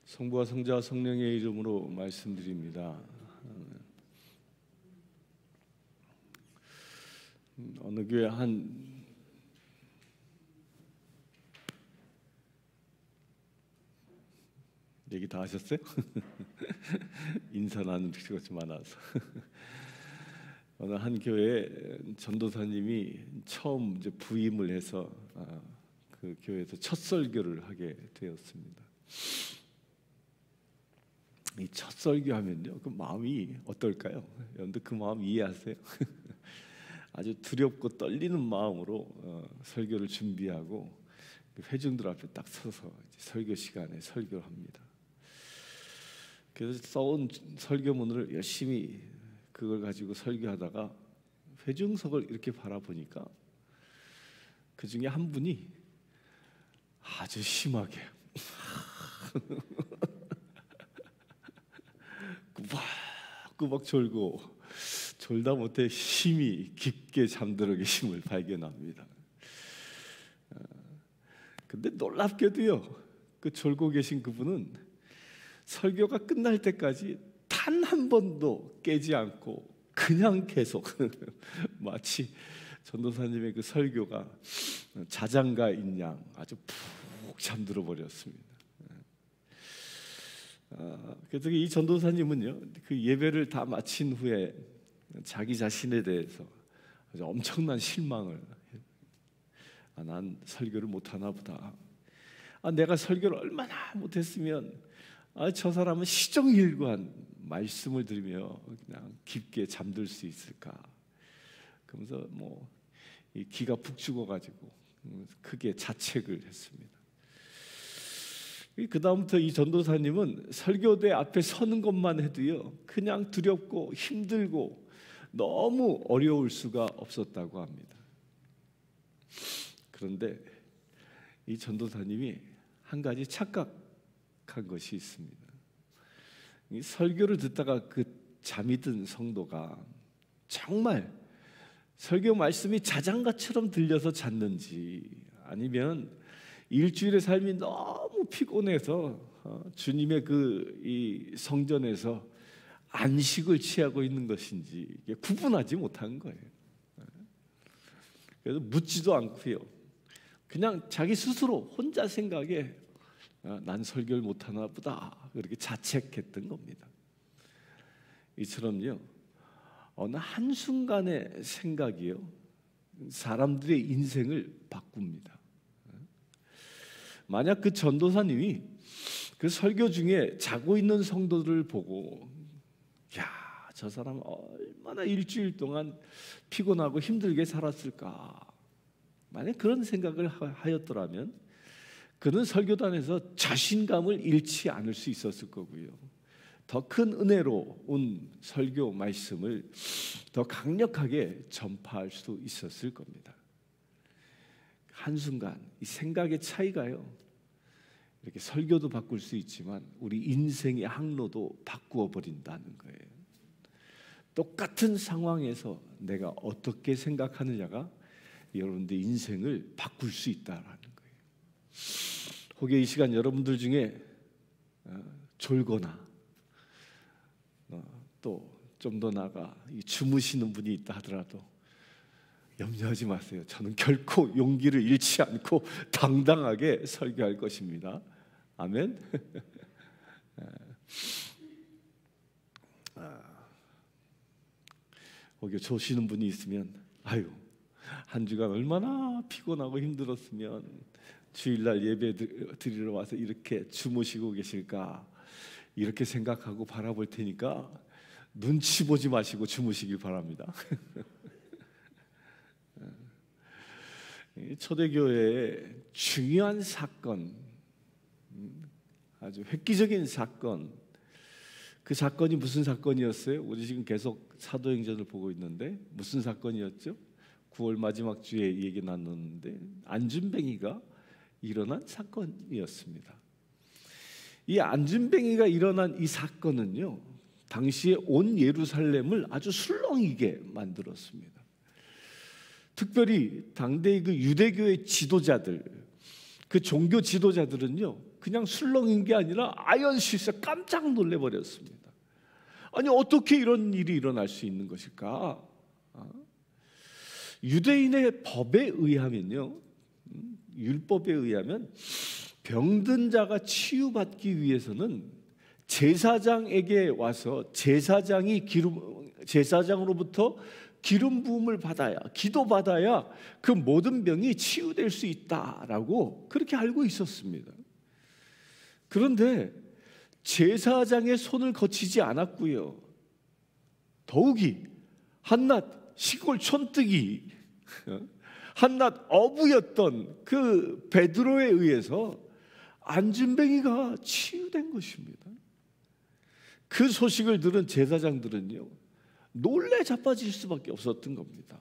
성부와 성자와 성령의 이름으로 말씀드립니다. 어느 교회 한 얘기 다 하셨어요? 인사 나누는 것이 많아서. 어느 한 교회에 전도사님이 처음 이제 부임을 해서 그 교회에서 첫 설교를 하게 되었습니다. 이 첫 설교하면요, 그 마음이 어떨까요? 여러분들 그 마음 이해하세요? 아주 두렵고 떨리는 마음으로 설교를 준비하고 회중들 앞에 딱 서서 설교 시간에 설교를 합니다. 그래서 써온 설교문을 열심히 그걸 가지고 설교하다가 회중석을 이렇게 바라보니까 그 중에 한 분이 아주 심하게 꾸벅꾸벅 졸다 못해 힘이 깊게 잠들어 계심을 발견합니다. 근데 놀랍게도요, 그 졸고 계신 그분은 설교가 끝날 때까지 단 한 번도 깨지 않고 그냥 계속 마치 전도사님의 그 설교가 자장가인 양 아주 푹 잠들어 버렸습니다. 그래서 이 전도사님은요, 그 예배를 다 마친 후에 자기 자신에 대해서 아주 엄청난 실망을 난 설교를 못하나 보다. 내가 설교를 얼마나 못했으면 저 사람은 시종일관 말씀을 들으며 그냥 깊게 잠들 수 있을까. 그러면서 이 기가 푹 죽어가지고 크게 자책을 했습니다. 그 다음부터 이 전도사님은 설교대 앞에 서는 것만 해도요, 그냥 두렵고 힘들고 너무 어려울 수가 없었다고 합니다. 그런데 이 전도사님이 한 가지 착각한 것이 있습니다. 이 설교를 듣다가 그 잠이 든 성도가 정말 설교 말씀이 자장가처럼 들려서 잤는지, 아니면 일주일의 삶이 너무 피곤해서 주님의 이 성전에서 안식을 취하고 있는 것인지 구분하지 못한 거예요. 그래서 묻지도 않고요, 그냥 자기 스스로 혼자 생각에 난 설교를 못하나 보다 그렇게 자책했던 겁니다. 이처럼요, 어느 한순간의 생각이요, 사람들의 인생을 바꿉니다. 만약 그 전도사님이 그 설교 중에 자고 있는 성도들을 보고, 야, 저 사람 얼마나 일주일 동안 피곤하고 힘들게 살았을까, 만약 그런 생각을 하였더라면 그는 설교단에서 자신감을 잃지 않을 수 있었을 거고요, 더 큰 은혜로 온 설교 말씀을 더 강력하게 전파할 수 있었을 겁니다. 한순간 이 생각의 차이가요, 이렇게 설교도 바꿀 수 있지만 우리 인생의 항로도 바꾸어 버린다는 거예요. 똑같은 상황에서 내가 어떻게 생각하느냐가 여러분들 인생을 바꿀 수 있다라는 거예요. 혹여 이 시간 여러분들 중에 졸거나 또 좀 더 나아가 주무시는 분이 있다 하더라도 염려하지 마세요. 저는 결코 용기를 잃지 않고 당당하게 설교할 것입니다. 아멘. 혹여 조시는 분이 있으면, 아유, 한 주간 얼마나 피곤하고 힘들었으면 주일날 예배 드리러 와서 이렇게 주무시고 계실까, 이렇게 생각하고 바라볼 테니까 눈치 보지 마시고 주무시길 바랍니다. 초대교회의 중요한 사건, 아주 획기적인 사건, 그 사건이 무슨 사건이었어요? 우리 지금 계속 사도행전을 보고 있는데 무슨 사건이었죠? 9월 마지막 주에 얘기 나눴는데 안준뱅이가 일어난 사건이었습니다. 이 안준뱅이가 일어난 이 사건은요, 당시에 온 예루살렘을 아주 술렁이게 만들었습니다. 특별히 당대의 그 유대교의 지도자들, 그 종교 지도자들은요, 그냥 술렁인 게 아니라 아연실세 깜짝 놀래버렸습니다. 아니, 어떻게 이런 일이 일어날 수 있는 것일까? 유대인의 법에 의하면요, 율법에 의하면 병든 자가 치유받기 위해서는 제사장에게 와서 제사장으로부터 기름 부음을 받아야, 기도받아야 그 모든 병이 치유될 수 있다라고 그렇게 알고 있었습니다. 그런데 제사장의 손을 거치지 않았고요, 더욱이 한낱 시골 촌뜨기, 한낱 어부였던 그 베드로에 의해서 안진뱅이가 치유된 것입니다. 그 소식을 들은 제사장들은요, 놀래 자빠질 수밖에 없었던 겁니다.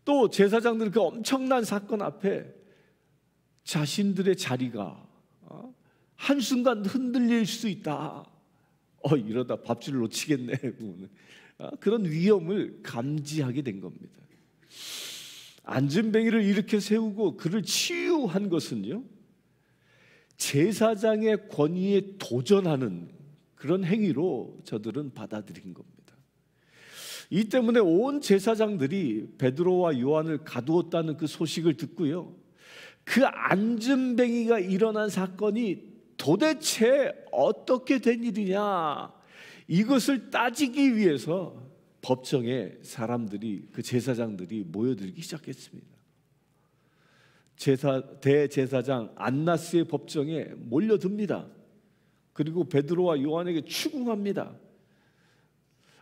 또 제사장들은 그 엄청난 사건 앞에 자신들의 자리가 한순간 흔들릴 수 있다, 이러다 밥줄을 놓치겠네, 그런 위험을 감지하게 된 겁니다. 안진뱅이를 일으켜 세우고 그를 치유한 것은요, 제사장의 권위에 도전하는 그런 행위로 저들은 받아들인 겁니다. 이 때문에 온 제사장들이 베드로와 요한을 가두었다는 그 소식을 듣고요, 그 안진뱅이가 일어난 사건이 도대체 어떻게 된 일이냐, 이것을 따지기 위해서 법정에 사람들이, 그 제사장들이 모여들기 시작했습니다. 대제사장 안나스의 법정에 몰려듭니다. 그리고 베드로와 요한에게 추궁합니다.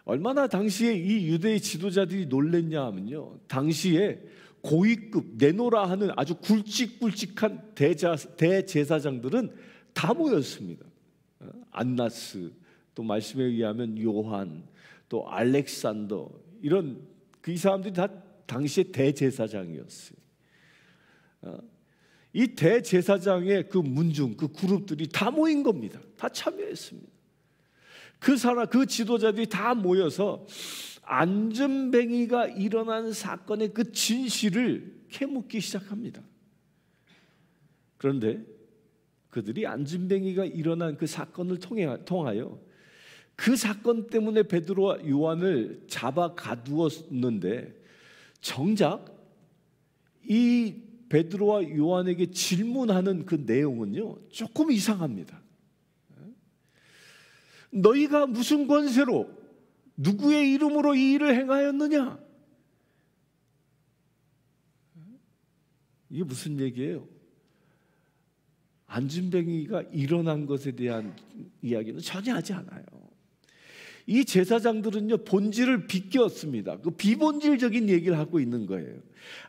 얼마나 당시에 이 유대의 지도자들이 놀랬냐 하면요, 당시에 고위급 내노라 하는 아주 굵직굵직한 대제사장들은 다 모였습니다. 안나스, 또 말씀에 의하면 요한, 또 알렉산더, 이런 이 사람들이 다 당시에 대제사장이었어요. 이 대제사장의 그 문중, 그 그룹들이 다 모인 겁니다. 다 참여했습니다. 그 지도자들이 다 모여서 안진뱅이가 일어난 사건의 그 진실을 캐묻기 시작합니다. 그런데 그들이 안진뱅이가 일어난 그 사건을 통하여 그 사건 때문에 베드로와 요한을 잡아 가두었는데, 정작 이 베드로와 요한에게 질문하는 그 내용은요, 조금 이상합니다. 너희가 무슨 권세로 누구의 이름으로 이 일을 행하였느냐? 이게 무슨 얘기예요? 안진뱅이가 일어난 것에 대한 이야기는 전혀 하지 않아요. 이 제사장들은요, 본질을 비꼈습니다. 그 비본질적인 얘기를 하고 있는 거예요.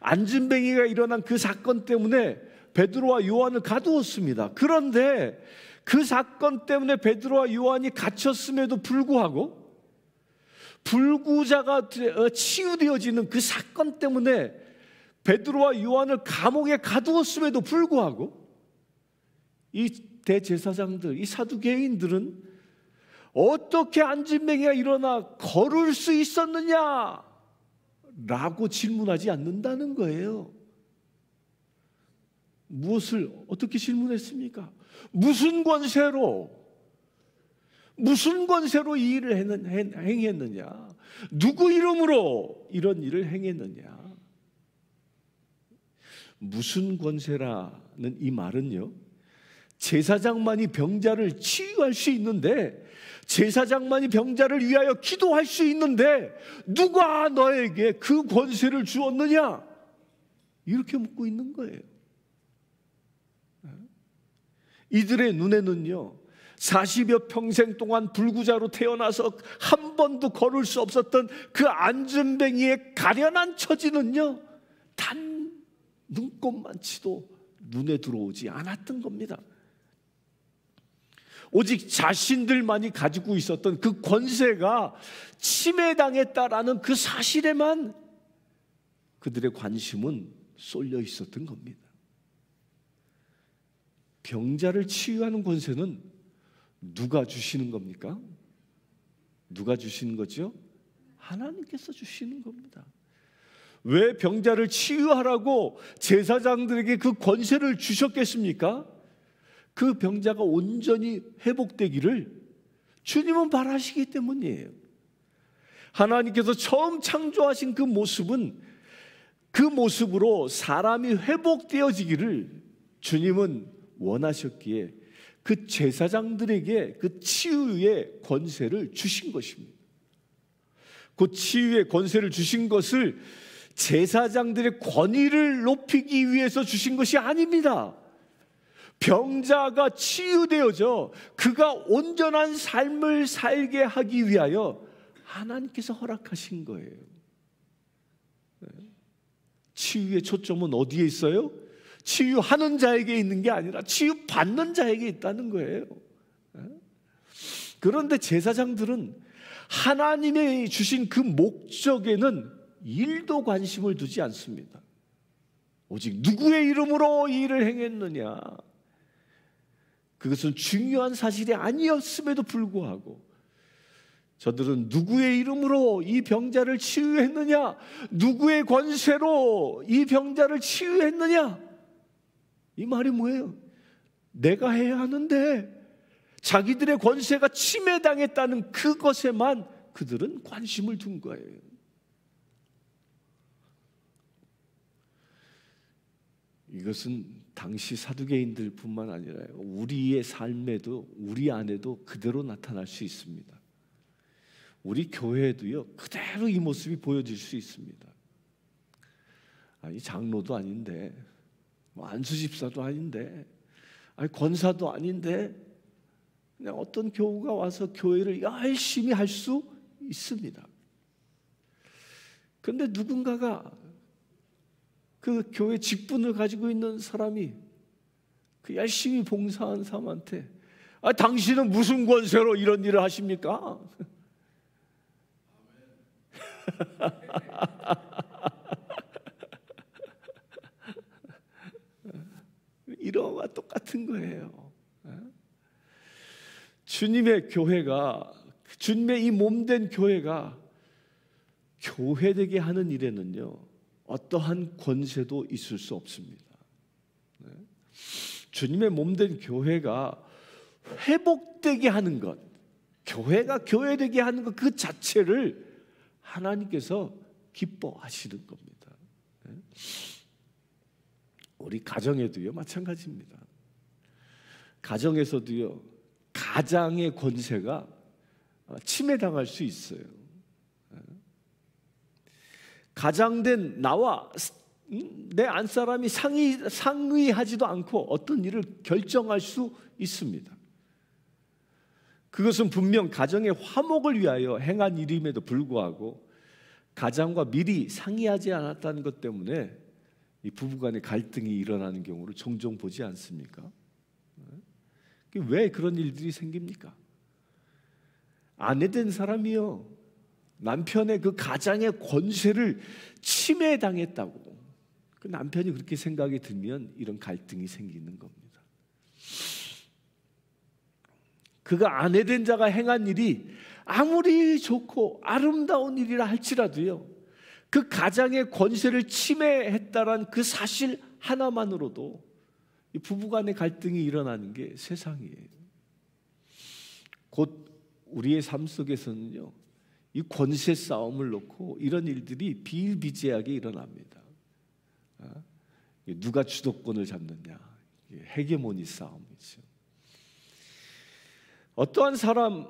안진뱅이가 일어난 그 사건 때문에 베드로와 요한을 가두었습니다. 그런데 그 사건 때문에 베드로와 요한이 갇혔음에도 불구하고, 불구자가 치유되어지는 그 사건 때문에 베드로와 요한을 감옥에 가두었음에도 불구하고, 이 대제사장들, 이 사두개인들은 어떻게 안진뱅이가 일어나 걸을 수 있었느냐? 라고 질문하지 않는다는 거예요. 무엇을 어떻게 질문했습니까? 무슨 권세로 이 일을 행했느냐? 누구 이름으로 이런 일을 행했느냐? 무슨 권세라는 이 말은요, 제사장만이 병자를 치유할 수 있는데, 제사장만이 병자를 위하여 기도할 수 있는데 누가 너에게 그 권세를 주었느냐? 이렇게 묻고 있는 거예요. 이들의 눈에는요, 40여 평생 동안 불구자로 태어나서 한 번도 걸을 수 없었던 그 안진뱅이의 가련한 처지는요, 단 눈꼽만치도 눈에 들어오지 않았던 겁니다. 오직 자신들만이 가지고 있었던 그 권세가 침해당했다라는 그 사실에만 그들의 관심은 쏠려 있었던 겁니다. 병자를 치유하는 권세는 누가 주시는 겁니까? 누가 주시는 거죠? 하나님께서 주시는 겁니다. 왜 병자를 치유하라고 제사장들에게 그 권세를 주셨겠습니까? 그 병자가 온전히 회복되기를 주님은 바라시기 때문이에요. 하나님께서 처음 창조하신 그 모습은 그 모습으로 사람이 회복되어지기를 주님은 원하셨기에 그 제사장들에게 그 치유의 권세를 주신 것입니다. 그 치유의 권세를 주신 것을 제사장들의 권위를 높이기 위해서 주신 것이 아닙니다. 병자가 치유되어져 그가 온전한 삶을 살게 하기 위하여 하나님께서 허락하신 거예요. 치유의 초점은 어디에 있어요? 치유하는 자에게 있는 게 아니라 치유받는 자에게 있다는 거예요. 그런데 제사장들은 하나님이 주신 그 목적에는 일도 관심을 두지 않습니다. 오직 누구의 이름으로 이 일을 행했느냐, 그것은 중요한 사실이 아니었음에도 불구하고 저들은 누구의 이름으로 이 병자를 치유했느냐, 누구의 권세로 이 병자를 치유했느냐, 이 말이 뭐예요? 내가 해야 하는데 자기들의 권세가 침해당했다는 그것에만 그들은 관심을 둔 거예요. 이것은 당시 사두개인들 뿐만 아니라 우리의 삶에도, 우리 안에도 그대로 나타날 수 있습니다. 우리 교회에도요, 그대로 이 모습이 보여질 수 있습니다. 아니, 장로도 아닌데, 안수집사도 아닌데, 아니, 권사도 아닌데, 그냥 어떤 교우가 와서 교회를 열심히 할 수 있습니다. 그런데 누군가가 그 교회 직분을 가지고 있는 사람이 그 열심히 봉사한 사람한테 당신은 무슨 권세로 이런 일을 하십니까? 이런 거와 똑같은 거예요. 주님의 교회가, 주님의 이 몸된 교회가 교회되게 하는 일에는요, 어떠한 권세도 있을 수 없습니다. 주님의 몸된 교회가 회복되게 하는 것, 교회가 교회되게 하는 것 그 자체를 하나님께서 기뻐하시는 겁니다. 우리 가정에도요, 마찬가지입니다. 가정에서도요, 가장의 권세가 침해당할 수 있어요. 가장된 나와 내 안사람이 상의하지도 않고 어떤 일을 결정할 수 있습니다. 그것은 분명 가정의 화목을 위하여 행한 일임에도 불구하고 가장과 미리 상의하지 않았다는 것 때문에 이 부부간의 갈등이 일어나는 경우를 종종 보지 않습니까? 왜 그런 일들이 생깁니까? 아내된 사람이요, 남편의 그 가장의 권세를 침해당했다고 그 남편이 그렇게 생각이 들면 이런 갈등이 생기는 겁니다. 그가 아내된 자가 행한 일이 아무리 좋고 아름다운 일이라 할지라도요, 그 가장의 권세를 침해했다란 그 사실 하나만으로도 이 부부간의 갈등이 일어나는 게 세상이에요. 곧 우리의 삶 속에서는요, 이 권세 싸움을 놓고 이런 일들이 비일비재하게 일어납니다. 누가 주도권을 잡느냐, 헤게모니 싸움이죠. 어떠한 사람,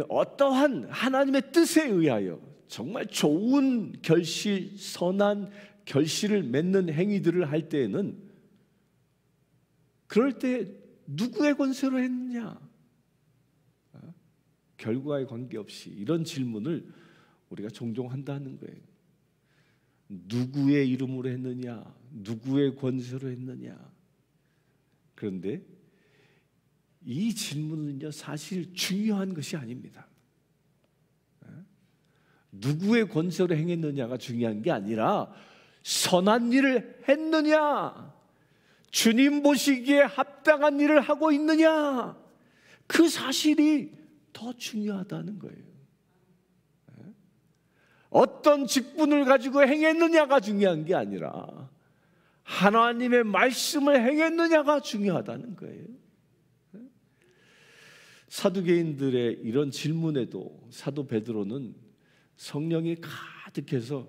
어떠한 하나님의 뜻에 의하여 정말 좋은 결실, 선한 결실을 맺는 행위들을 할 때에는, 그럴 때 누구의 권세로 했느냐, 결과에 관계없이 이런 질문을 우리가 종종 한다는 거예요. 누구의 이름으로 했느냐, 누구의 권세로 했느냐. 그런데 이 질문은요, 사실 중요한 것이 아닙니다. 누구의 권세로 행했느냐가 중요한 게 아니라 선한 일을 했느냐, 주님 보시기에 합당한 일을 하고 있느냐, 그 사실이 더 중요하다는 거예요. 어떤 직분을 가지고 행했느냐가 중요한 게 아니라 하나님의 말씀을 행했느냐가 중요하다는 거예요. 사두개인들의 이런 질문에도 사도 베드로는 성령이 가득해서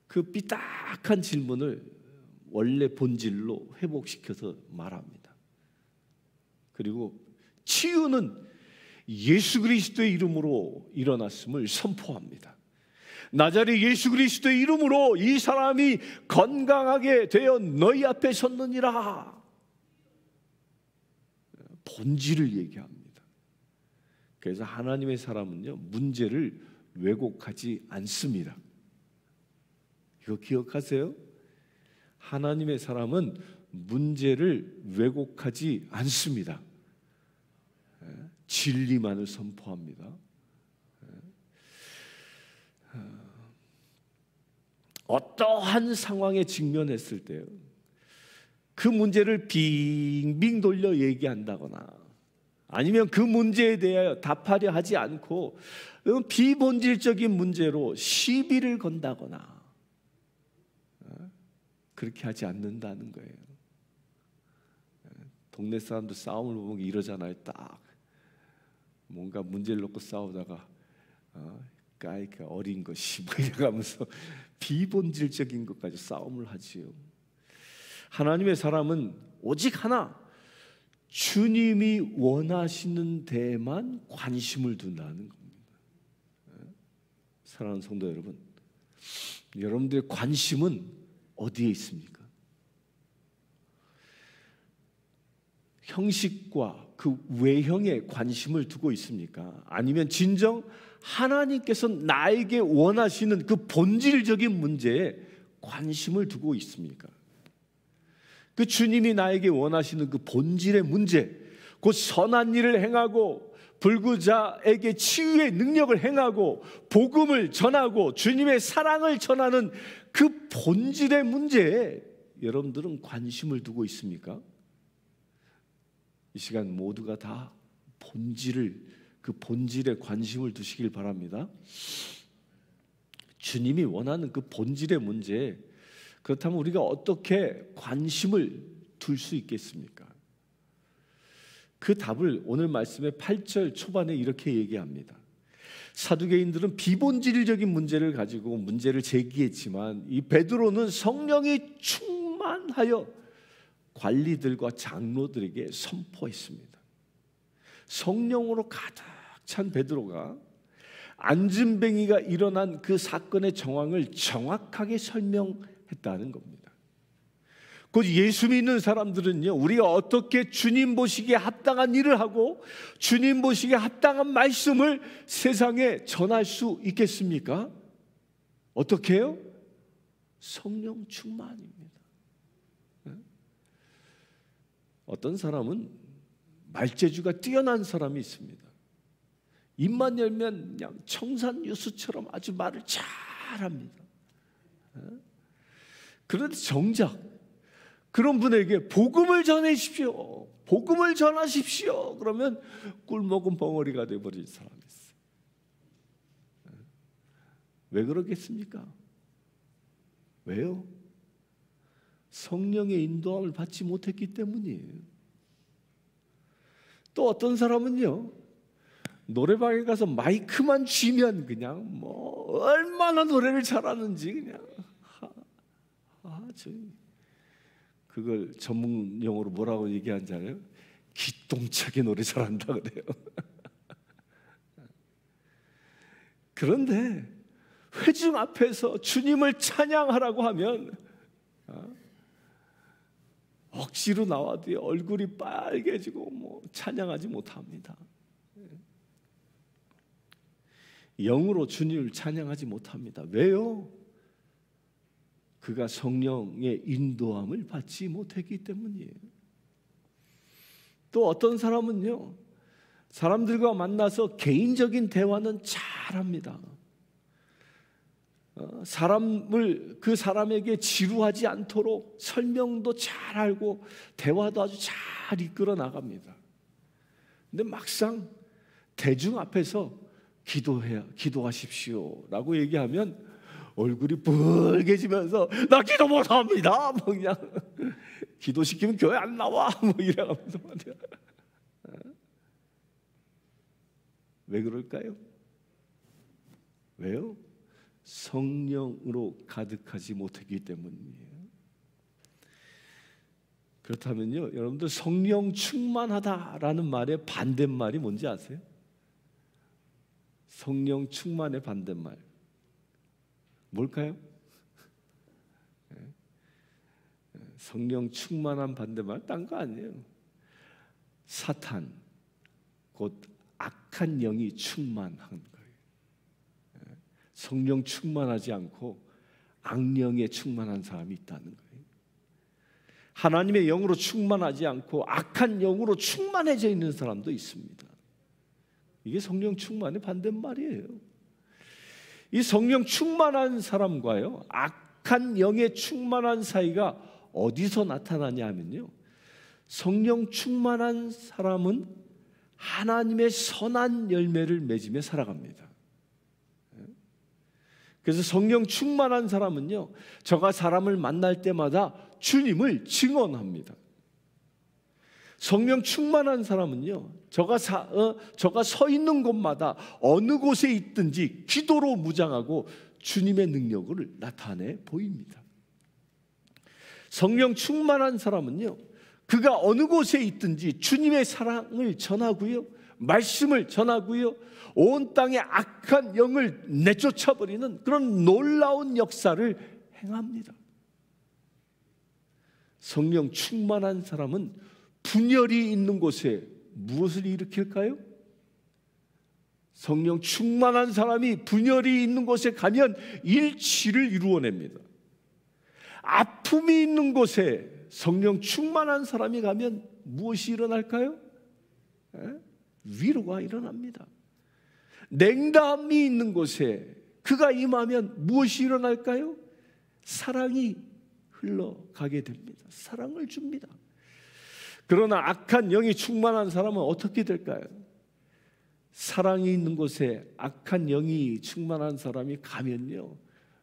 그 삐딱한 질문을 원래 본질로 회복시켜서 말합니다. 그리고 치유는 예수 그리스도의 이름으로 일어났음을 선포합니다. 나자렛 예수 그리스도의 이름으로 이 사람이 건강하게 되어 너희 앞에 섰느니라. 본질을 얘기합니다. 그래서 하나님의 사람은요, 문제를 왜곡하지 않습니다. 이거 기억하세요? 하나님의 사람은 문제를 왜곡하지 않습니다. 진리만을 선포합니다. 어떠한 상황에 직면했을 때 그 문제를 빙빙 돌려 얘기한다거나 아니면 그 문제에 대하여 답하려 하지 않고 비본질적인 문제로 시비를 건다거나 그렇게 하지 않는다는 거예요. 동네 사람들 싸움을 보면 이러잖아요. 딱 뭔가 문제를 놓고 싸우다가 까이까 어린 것이 뭐 이래가면서 비본질적인 것까지 싸움을 하지요. 하나님의 사람은 오직 하나, 주님이 원하시는 데에만 관심을 둔다는 겁니다. 사랑하는 성도 여러분, 여러분들의 관심은 어디에 있습니까? 형식과 그 외형에 관심을 두고 있습니까? 아니면 진정 하나님께서 나에게 원하시는 그 본질적인 문제에 관심을 두고 있습니까? 그 주님이 나에게 원하시는 그 본질의 문제, 곧 선한 일을 행하고 불구자에게 치유의 능력을 행하고 복음을 전하고 주님의 사랑을 전하는 그 본질의 문제에 여러분들은 관심을 두고 있습니까? 이 시간 모두가 다 그 본질에 관심을 두시길 바랍니다. 주님이 원하는 그 본질의 문제에 그렇다면 우리가 어떻게 관심을 둘 수 있겠습니까? 그 답을 오늘 말씀의 8절 초반에 이렇게 얘기합니다. 사두개인들은 비본질적인 문제를 가지고 문제를 제기했지만 이 베드로는 성령이 충만하여 관리들과 장로들에게 선포했습니다. 성령으로 가득 찬 베드로가 안진뱅이가 일어난 그 사건의 정황을 정확하게 설명했다는 겁니다. 곧 예수 믿는 사람들은요, 우리가 어떻게 주님 보시기에 합당한 일을 하고 주님 보시기에 합당한 말씀을 세상에 전할 수 있겠습니까? 어떻게 해요? 성령 충만입니다. 어떤 사람은 말재주가 뛰어난 사람이 있습니다. 입만 열면 그냥 청산유수처럼 아주 말을 잘합니다. 그런데 정작 그런 분에게 복음을 전하십시오. 복음을 전하십시오. 그러면 꿀먹은 벙어리가 되어버린 사람이 있어요. 왜 그러겠습니까? 왜요? 성령의 인도함을 받지 못했기 때문이에요. 또 어떤 사람은요, 노래방에 가서 마이크만 쥐면 그냥 뭐 얼마나 노래를 잘하는지 그냥 그걸 전문 용어로 뭐라고 얘기하는지 알아요? 기똥차게 노래 잘한다 그래요. 그런데 회중 앞에서 주님을 찬양하라고 하면 억지로 나와도 얼굴이 빨개지고 뭐 찬양하지 못합니다. 영으로 주님을 찬양하지 못합니다. 왜요? 그가 성령의 인도함을 받지 못했기 때문이에요. 또 어떤 사람은요, 사람들과 만나서 개인적인 대화는 잘합니다. 그 사람에게 지루하지 않도록 설명도 잘 알고 대화도 아주 잘 이끌어 나갑니다. 근데 막상 대중 앞에서 기도하십시오라고 얘기하면 얼굴이 붉게지면서 나 기도 못합니다. 뭐 그냥 기도시키면 교회 안 나와. 뭐 이래가면서 말이야. 왜 그럴까요? 왜요? 성령으로 가득하지 못했기 때문이에요. 그렇다면요, 여러분들 성령 충만하다라는 말의 반대말이 뭔지 아세요? 성령 충만의 반대말 뭘까요? 성령 충만한 반대말 딴 거 아니에요. 사탄, 곧 악한 영이 충만한 거예요. 성령 충만하지 않고 악령에 충만한 사람이 있다는 거예요. 하나님의 영으로 충만하지 않고 악한 영으로 충만해져 있는 사람도 있습니다. 이게 성령 충만의 반대말이에요. 이 성령 충만한 사람과요, 악한 영에 충만한 사이가 어디서 나타나냐 하면요, 성령 충만한 사람은 하나님의 선한 열매를 맺으며 살아갑니다. 그래서 성령 충만한 사람은요, 저가 사람을 만날 때마다 주님을 증언합니다. 성령 충만한 사람은요, 저가 서 있는 곳마다 어느 곳에 있든지 기도로 무장하고 주님의 능력을 나타내 보입니다. 성령 충만한 사람은요, 그가 어느 곳에 있든지 주님의 사랑을 전하고요, 말씀을 전하고요, 온 땅의 악한 영을 내쫓아버리는 그런 놀라운 역사를 행합니다. 성령 충만한 사람은 분열이 있는 곳에 무엇을 일으킬까요? 성령 충만한 사람이 분열이 있는 곳에 가면 일치를 이루어냅니다. 아픔이 있는 곳에 성령 충만한 사람이 가면 무엇이 일어날까요? 위로가 일어납니다. 냉담이 있는 곳에 그가 임하면 무엇이 일어날까요? 사랑이 흘러가게 됩니다. 사랑을 줍니다. 그러나 악한 영이 충만한 사람은 어떻게 될까요? 사랑이 있는 곳에 악한 영이 충만한 사람이 가면요,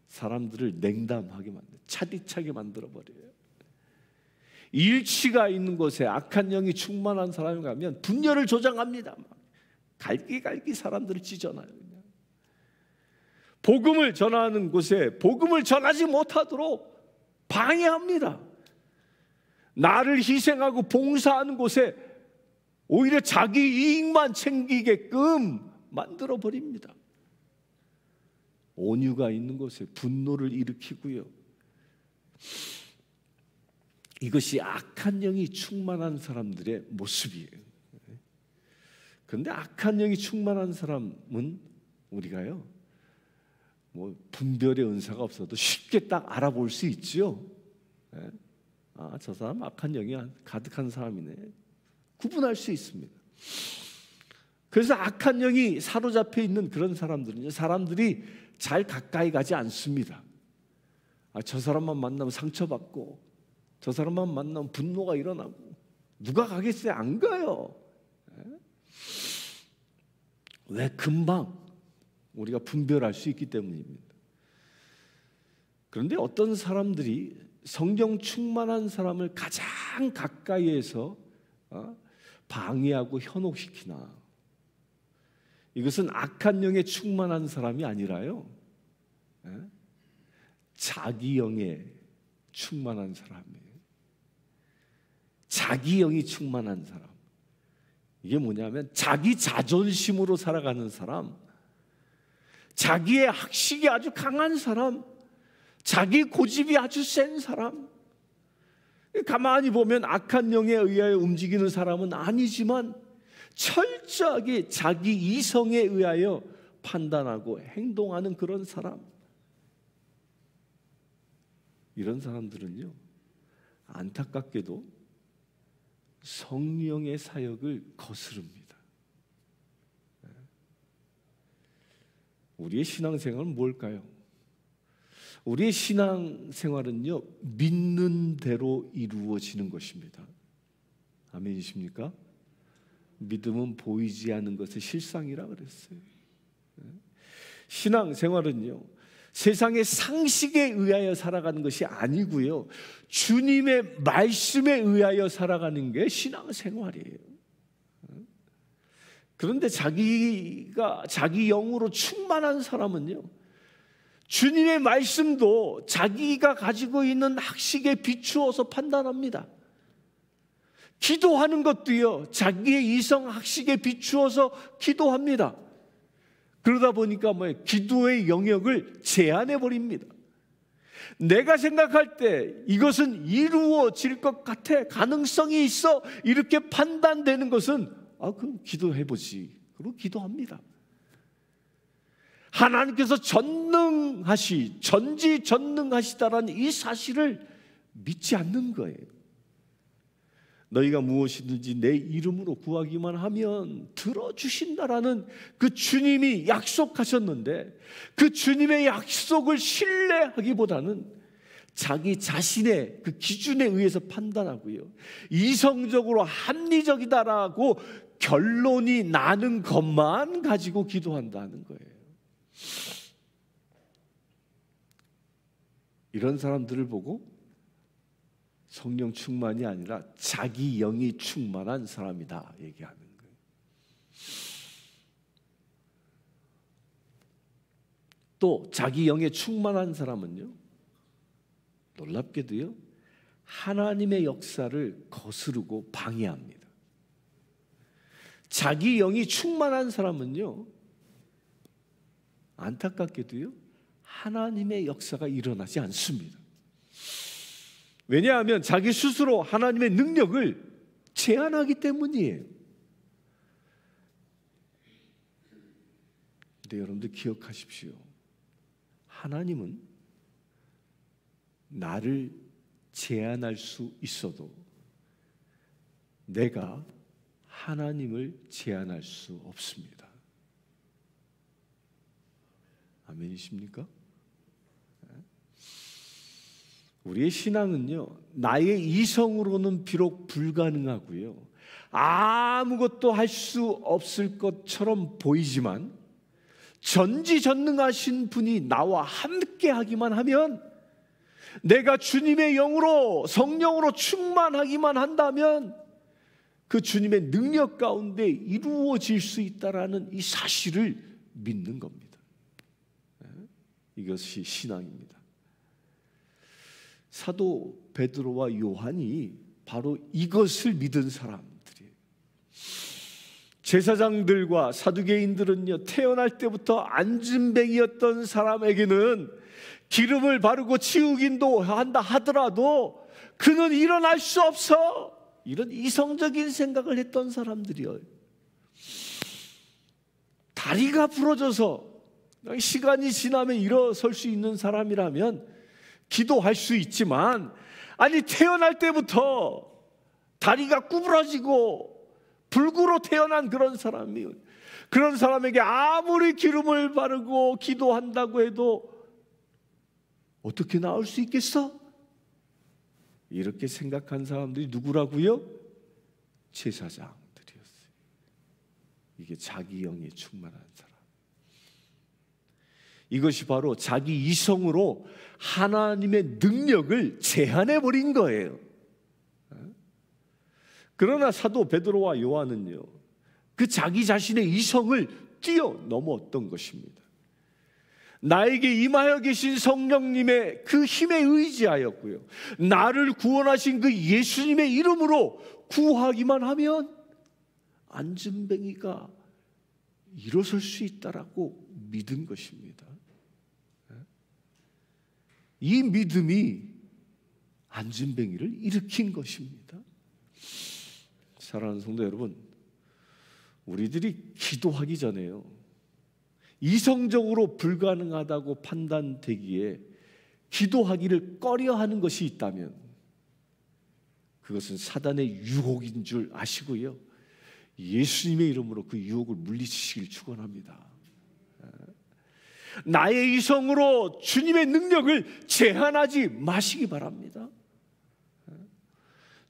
사람들을 냉담하게 만들어요. 차디차게 만들어버려요. 일치가 있는 곳에 악한 영이 충만한 사람이 가면 분열을 조장합니다. 갈기갈기 사람들을 찢어놔요. 그냥. 복음을 전하는 곳에 복음을 전하지 못하도록 방해합니다. 나를 희생하고 봉사하는 곳에 오히려 자기 이익만 챙기게끔 만들어버립니다. 온유가 있는 곳에 분노를 일으키고요, 이것이 악한 영이 충만한 사람들의 모습이에요. 그런데 악한 영이 충만한 사람은 우리가요, 뭐 분별의 은사가 없어도 쉽게 딱 알아볼 수 있죠. 아, 저 사람 악한 영이 가득한 사람이네. 구분할 수 있습니다. 그래서 악한 영이 사로잡혀 있는 그런 사람들은요, 사람들이 잘 가까이 가지 않습니다. 아, 저 사람만 만나면 상처받고, 저 사람만 만나면 분노가 일어나고, 누가 가겠어요? 안 가요. 왜? 금방 우리가 분별할 수 있기 때문입니다. 그런데 어떤 사람들이 성령 충만한 사람을 가장 가까이에서 방해하고 현혹시키나, 이것은 악한 영에 충만한 사람이 아니라요, 자기 영에 충만한 사람이에요. 자기 영이 충만한 사람. 이게 뭐냐면 자기 자존심으로 살아가는 사람, 자기의 학식이 아주 강한 사람, 자기 고집이 아주 센 사람. 가만히 보면 악한 영에 의하여 움직이는 사람은 아니지만 철저하게 자기 이성에 의하여 판단하고 행동하는 그런 사람. 이런 사람들은요, 안타깝게도 성령의 사역을 거스릅니다. 우리의 신앙생활은 뭘까요? 우리의 신앙생활은요, 믿는 대로 이루어지는 것입니다. 아멘이십니까? 믿음은 보이지 않는 것의 실상이라 그랬어요. 신앙생활은요, 세상의 상식에 의하여 살아가는 것이 아니고요, 주님의 말씀에 의하여 살아가는 게 신앙생활이에요. 그런데 자기 영으로 충만한 사람은요, 주님의 말씀도 자기가 가지고 있는 학식에 비추어서 판단합니다. 기도하는 것도요, 자기의 이성 학식에 비추어서 기도합니다. 그러다 보니까 기도의 영역을 제한해 버립니다. 내가 생각할 때 이것은 이루어질 것 같아, 가능성이 있어, 이렇게 판단되는 것은 그럼 기도해보지. 그리고 기도합니다. 하나님께서 전지전능하시다라는 이 사실을 믿지 않는 거예요. 너희가 무엇이든지 내 이름으로 구하기만 하면 들어주신다라는 그 주님이 약속하셨는데, 그 주님의 약속을 신뢰하기보다는 자기 자신의 그 기준에 의해서 판단하고요, 이성적으로 합리적이다라고 결론이 나는 것만 가지고 기도한다는 거예요. 이런 사람들을 보고 성령 충만이 아니라 자기 영이 충만한 사람이다 얘기하는 거예요. 또 자기 영에 충만한 사람은요, 놀랍게도요, 하나님의 역사를 거스르고 방해합니다. 자기 영이 충만한 사람은요, 안타깝게도요, 하나님의 역사가 일어나지 않습니다. 왜냐하면 자기 스스로 하나님의 능력을 제한하기 때문이에요. 근데 여러분들 기억하십시오. 하나님은 나를 제한할 수 있어도 내가 하나님을 제한할 수 없습니다. 아멘이십니까? 우리의 신앙은요, 나의 이성으로는 비록 불가능하고요, 아무것도 할 수 없을 것처럼 보이지만 전지전능하신 분이 나와 함께 하기만 하면, 내가 주님의 영으로, 성령으로 충만하기만 한다면 그 주님의 능력 가운데 이루어질 수 있다라는 이 사실을 믿는 겁니다. 이것이 신앙입니다. 사도 베드로와 요한이 바로 이것을 믿은 사람들이에요. 제사장들과 사두개인들은요, 태어날 때부터 안진뱅이였던 사람에게는 기름을 바르고 치우긴도 한다 하더라도 그는 일어날 수 없어, 이런 이성적인 생각을 했던 사람들이에요. 다리가 부러져서 시간이 지나면 일어설 수 있는 사람이라면 기도할 수 있지만, 아니 태어날 때부터 다리가 구부러지고 불구로 태어난 그런 사람에게 아무리 기름을 바르고 기도한다고 해도 어떻게 나을 수 있겠어? 이렇게 생각한 사람들이 누구라고요? 제사장들이었어요. 이게 자기 영에 충만한 사람. 이것이 바로 자기 이성으로 하나님의 능력을 제한해버린 거예요. 그러나 사도 베드로와 요한은요, 그 자기 자신의 이성을 뛰어넘었던 것입니다. 나에게 임하여 계신 성령님의 그 힘에 의지하였고요, 나를 구원하신 그 예수님의 이름으로 구하기만 하면 안진뱅이가 일어설 수 있다라고 믿은 것입니다. 이 믿음이 안진뱅이를 일으킨 것입니다. 사랑하는 성도 여러분, 우리들이 기도하기 전에요, 이성적으로 불가능하다고 판단되기에 기도하기를 꺼려하는 것이 있다면 그것은 사단의 유혹인 줄 아시고요, 예수님의 이름으로 그 유혹을 물리치시길 축원합니다. 나의 이성으로 주님의 능력을 제한하지 마시기 바랍니다.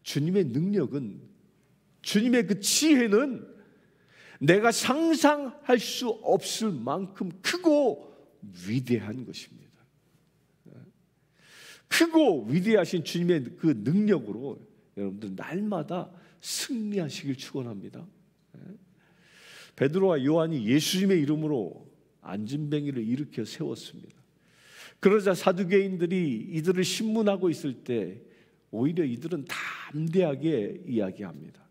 주님의 능력은, 주님의 그 지혜는 내가 상상할 수 없을 만큼 크고 위대한 것입니다. 크고 위대하신 주님의 그 능력으로 여러분들 날마다 승리하시길 축원합니다. 베드로와 요한이 예수님의 이름으로 안진뱅이를 일으켜 세웠습니다. 그러자 사두개인들이 이들을 신문하고 있을 때 오히려 이들은 담대하게 이야기합니다.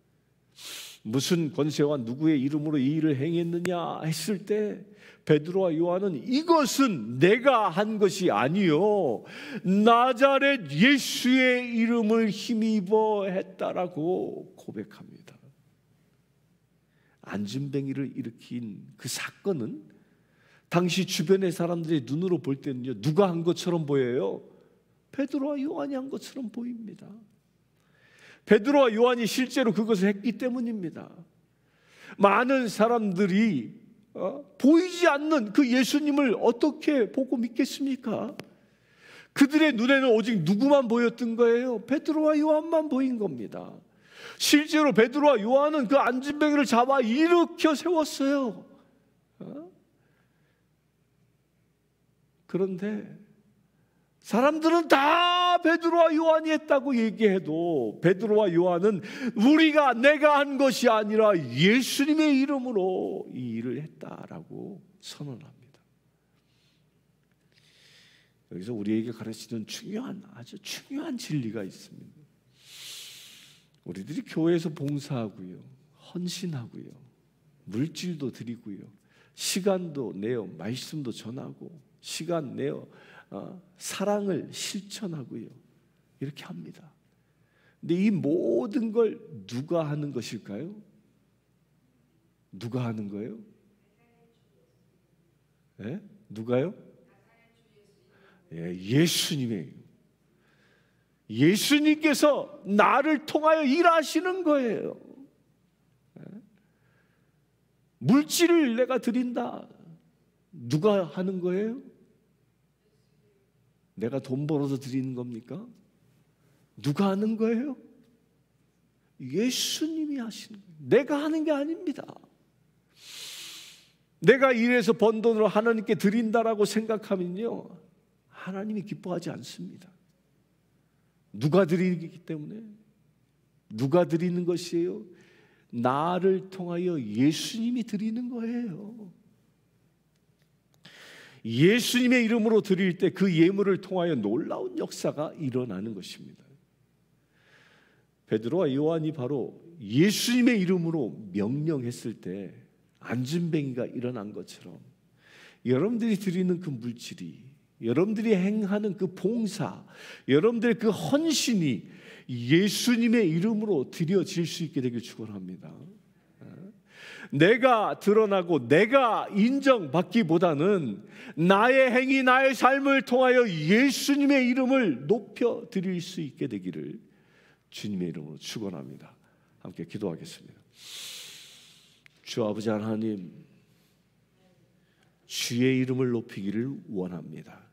무슨 권세와 누구의 이름으로 이 일을 행했느냐 했을 때 베드로와 요한은 이것은 내가 한 것이 아니요 나자렛 예수의 이름을 힘입어 했다라고 고백합니다. 안진뱅이를 일으킨 그 사건은 당시 주변의 사람들의 눈으로 볼 때는요, 누가 한 것처럼 보여요? 베드로와 요한이 한 것처럼 보입니다. 베드로와 요한이 실제로 그것을 했기 때문입니다. 많은 사람들이 보이지 않는 그 예수님을 어떻게 보고 믿겠습니까? 그들의 눈에는 오직 누구만 보였던 거예요? 베드로와 요한만 보인 겁니다. 실제로 베드로와 요한은 그 안진뱅이를 잡아 일으켜 세웠어요. 그런데 사람들은 다 베드로와 요한이 했다고 얘기해도 베드로와 요한은 내가 한 것이 아니라 예수님의 이름으로 이 일을 했다라고 선언합니다. 여기서 우리에게 가르치는 아주 중요한 진리가 있습니다. 우리들이 교회에서 봉사하고요, 헌신하고요, 물질도 드리고요, 시간도 내어 말씀도 전하고 시간 내어 사랑을 실천하고요, 이렇게 합니다. 근데 이 모든 걸 누가 하는 것일까요? 누가 하는 거예요? 네? 누가요? 예수님이에요. 예수님께서 나를 통하여 일하시는 거예요. 물질을 내가 드린다. 누가 하는 거예요? 내가 돈 벌어서 드리는 겁니까? 누가 하는 거예요? 예수님이 하시는 거예요. 내가 하는 게 아닙니다. 내가 일해서 번 돈으로 하나님께 드린다라고 생각하면요, 하나님이 기뻐하지 않습니다. 누가 드리기 때문에? 누가 드리는 것이에요? 나를 통하여 예수님이 드리는 거예요. 예수님의 이름으로 드릴 때 그 예물을 통하여 놀라운 역사가 일어나는 것입니다. 베드로와 요한이 바로 예수님의 이름으로 명령했을 때 안진뱅이가 일어난 것처럼 여러분들이 드리는 그 물질이, 여러분들이 행하는 그 봉사, 여러분들의 그 헌신이 예수님의 이름으로 드려질 수 있게 되길 축원합니다. 내가 드러나고 내가 인정받기보다는 나의 행위, 나의 삶을 통하여 예수님의 이름을 높여 드릴 수 있게 되기를 주님의 이름으로 축원합니다. 함께 기도하겠습니다. 주 아버지 하나님, 주의 이름을 높이기를 원합니다.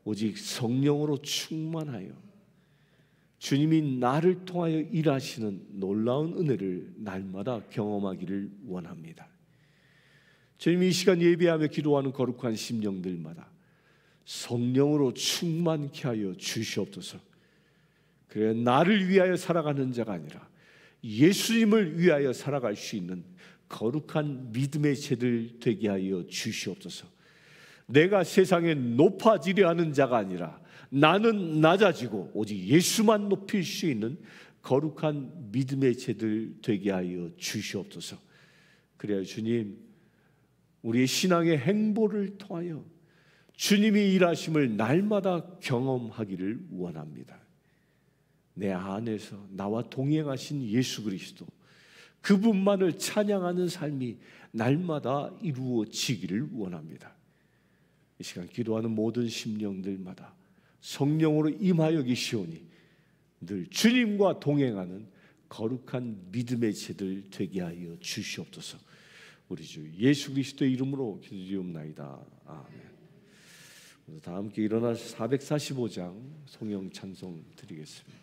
오직 성령으로 충만하여 주님이 나를 통하여 일하시는 놀라운 은혜를 날마다 경험하기를 원합니다. 주님, 이 시간 예배하며 기도하는 거룩한 심령들마다 성령으로 충만케 하여 주시옵소서. 그래 나를 위하여 살아가는 자가 아니라 예수님을 위하여 살아갈 수 있는 거룩한 믿음의 제들 되게 하여 주시옵소서. 내가 세상에 높아지려 하는 자가 아니라 나는 낮아지고 오직 예수만 높일 수 있는 거룩한 믿음의 제들 되게 하여 주시옵소서. 그래야 주님, 우리의 신앙의 행보를 통하여 주님이 일하심을 날마다 경험하기를 원합니다. 내 안에서 나와 동행하신 예수 그리스도, 그분만을 찬양하는 삶이 날마다 이루어지기를 원합니다. 이 시간 기도하는 모든 심령들마다 성령으로 임하여 계시오니 늘 주님과 동행하는 거룩한 믿음의 제들 되게 하여 주시옵소서. 우리 주 예수 그리스도의 이름으로 기도드리옵나이다. 아멘. 다 함께 일어나서 445장 성령 찬송 드리겠습니다.